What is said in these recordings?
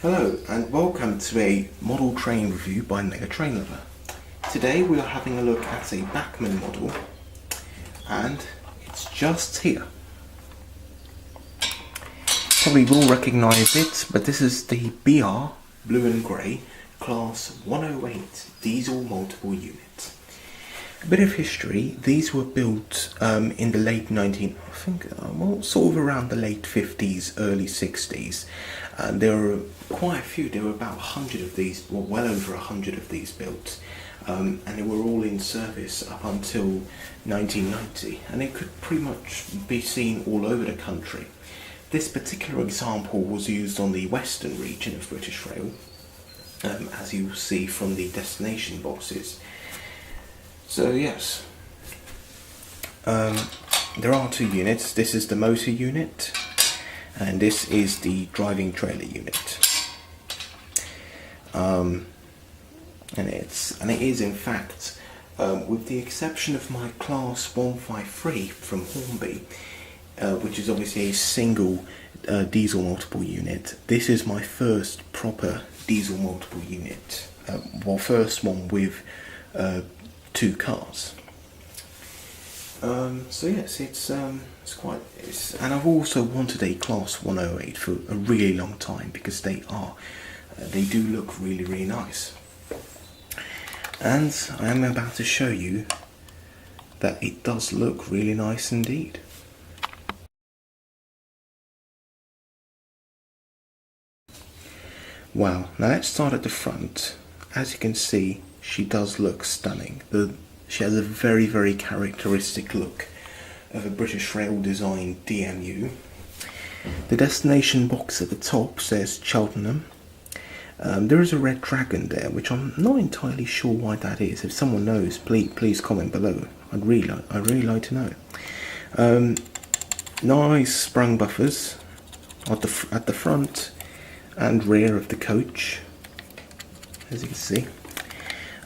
Hello and welcome to a model train review by Mega Train Lover. Today we are having a look at a Bachmann model and it's just here. Probably will recognise it, but this is the BR Blue and Grey Class 108 Diesel Multiple Unit. A bit of history, these were built in the late sort of around the late 50s, early 60s. There were quite a few, there were about 100 of these, well over 100 of these built. And they were all in service up until 1990, and it could pretty much be seen all over the country. This particular example was used on the western region of British Rail, as you will see from the destination boxes. So yes, there are two units. This is the motor unit and this is the driving trailer unit. And it is in fact, with the exception of my Class 153 from Hornby, which is obviously a single diesel multiple unit, this is my first proper diesel multiple unit. First one with two cars. So yes, and I've also wanted a Class 108 for a really long time because they do look really nice. And I am about to show you that it does look really nice indeed. Wow, now let's start at the front. As you can see, she does look stunning. She has a very characteristic look of a British Rail design DMU. The destination box at the top says Cheltenham. There is a red dragon there, which I'm not entirely sure why that is. If someone knows, please comment below. I'd really like to know. Nice sprung buffers at the front and rear of the coach, as you can see.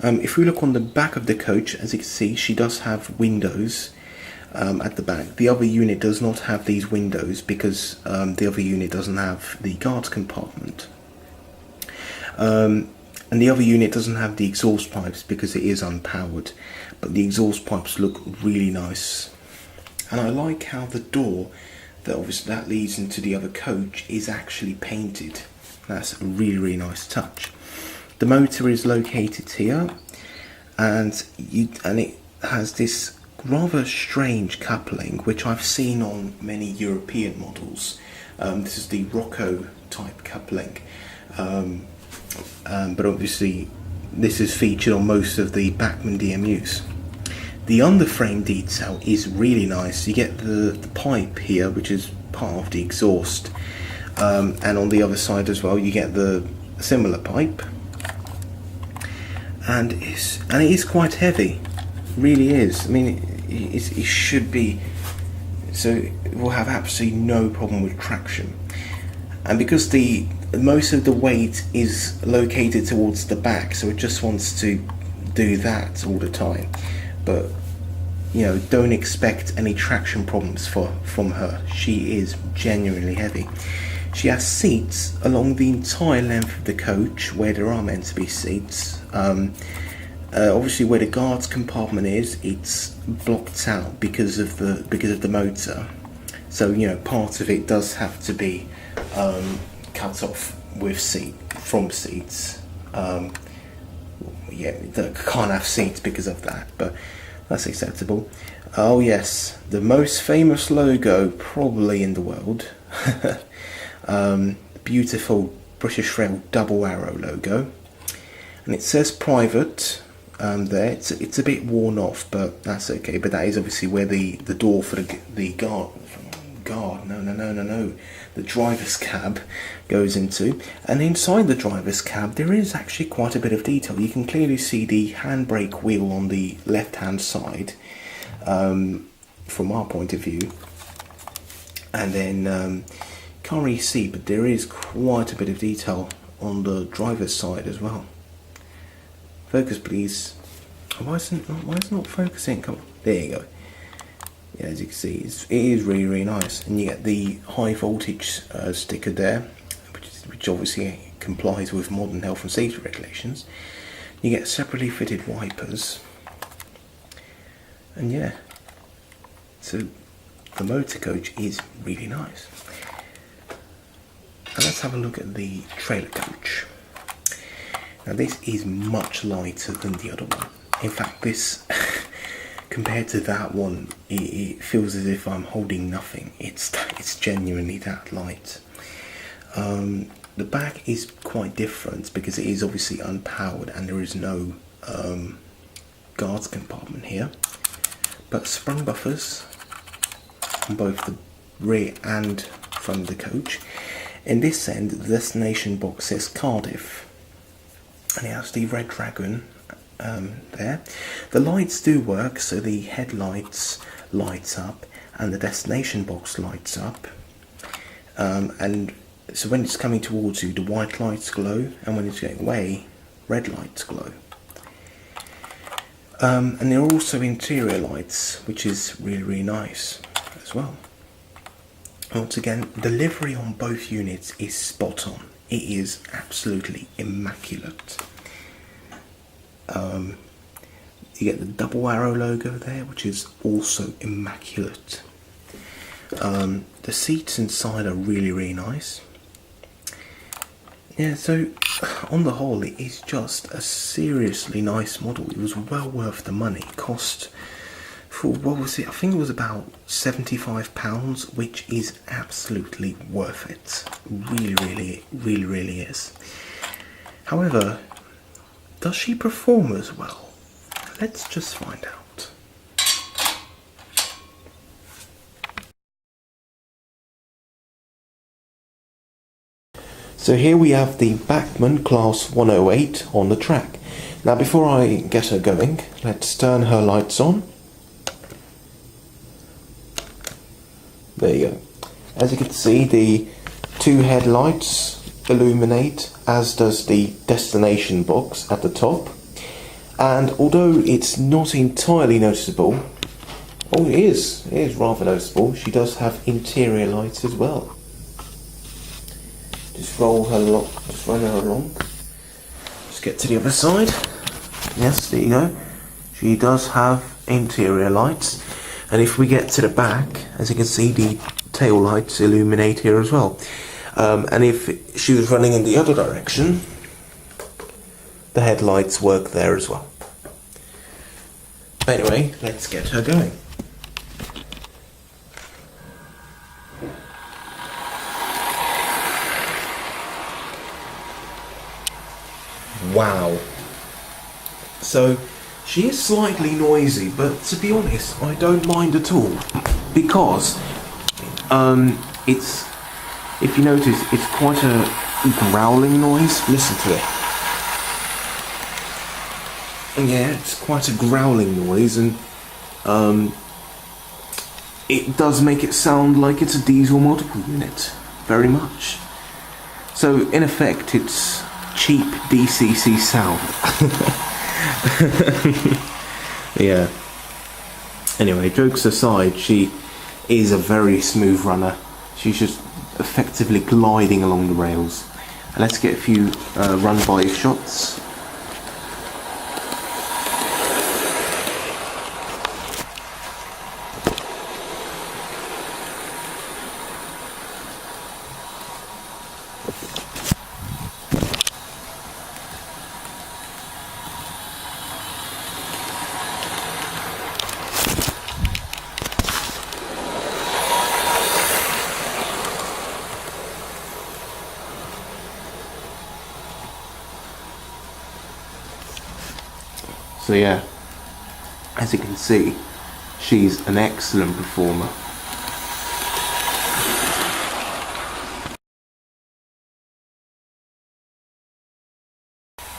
If we look on the back of the coach, as you can see, she does have windows at the back. The other unit does not have these windows because the other unit doesn't have the guards compartment. And the other unit doesn't have the exhaust pipes because it is unpowered, but the exhaust pipes look really nice. And I like how the door that leads into the other coach is actually painted. That's a really nice touch. The motor is located here, and it has this rather strange coupling which I've seen on many European models. This is the Rocco type coupling. But obviously this is featured on most of the Bachmann DMUs. The underframe detail is really nice. You get the pipe here, which is part of the exhaust, and on the other side as well you get the similar pipe, and it is quite heavy, really is. I mean, it should be, so it will have absolutely no problem with traction. And because most of the weight is located towards the back, so it just wants to do that all the time. But you know, don't expect any traction problems from her. She is genuinely heavy. She has seats along the entire length of the coach where there are meant to be seats. Obviously, where the guards compartment is, it's blocked out because of the motor. So you know, part of it does have to be cut off from seats. Yeah, they can't have seats because of that, but that's acceptable. Oh yes, the most famous logo probably in the world. Beautiful British Rail double arrow logo, and it says private there. It's a bit worn off, but that's okay. But that is obviously where the door for the the driver's cab goes into. And inside the driver's cab there is actually quite a bit of detail. You can clearly see the handbrake wheel on the left hand side, from our point of view, and then can't really see, but there is quite a bit of detail on the driver's side as well. Focus please. Why is it not focusing? Come on, there you go. Yeah, as you can see, it is really nice, and you get the high voltage sticker there, which obviously complies with modern health and safety regulations. You get separately fitted wipers, and yeah, so the motor coach is really nice. Now let's have a look at the trailer coach. Now this is much lighter than the other one. In fact, this compared to that one, it feels as if I'm holding nothing. It's genuinely that light. The back is quite different because it is obviously unpowered and there is no guards compartment here. But sprung buffers on both the rear and front of the coach. In this end, the destination box says Cardiff, and it has the red dragon there. The lights do work, so the headlights lights up and the destination box lights up, and so when it's coming towards you, the white lights glow, and when it's going away, red lights glow. And there are also interior lights, which is really nice as well. Once again, delivery on both units is spot on. It is absolutely immaculate. You get the double arrow logo there, which is also immaculate. The seats inside are really nice. Yeah, so on the whole, it is just a seriously nice model. It was well worth the money. It cost, for what was it? I think it was about £75, which is absolutely worth it. Really is. However, does she perform as well? Let's just find out. So here we have the Bachmann Class 108 on the track. Now before I get her going, let's turn her lights on. There you go. As you can see, the two headlights illuminate, as does the destination box at the top. And although it's not entirely noticeable, oh, it is rather noticeable, she does have interior lights as well. Just run her along. Just get to the other side. Yes, there you go. She does have interior lights. And if we get to the back, as you can see, the tail lights illuminate here as well. And if she was running in the other direction, the headlights work there as well. Anyway, let's get her going. Wow. So she is slightly noisy, but to be honest, I don't mind at all, because it's, if you notice, it's quite a growling noise. Listen to it. And yeah, it's quite a growling noise, and it does make it sound like it's a diesel multiple unit, very much. So in effect, it's cheap DCC sound. Yeah. Anyway, jokes aside, she is a very smooth runner. She's just effectively gliding along the rails. And let's get a few run-by shots. So yeah, as you can see, she's an excellent performer.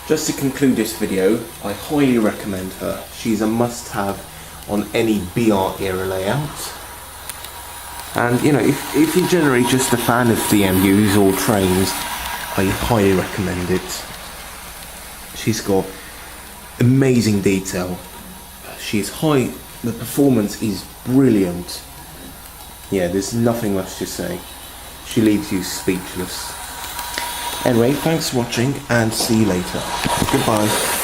Just to conclude this video, I highly recommend her. She's a must-have on any BR era layout. And you know, if you're generally just a fan of DMUs or trains, I highly recommend it. She's got amazing detail. She's high. The performance is brilliant. Yeah, there's nothing much to say. She leaves you speechless. Anyway, thanks for watching and see you later. Goodbye.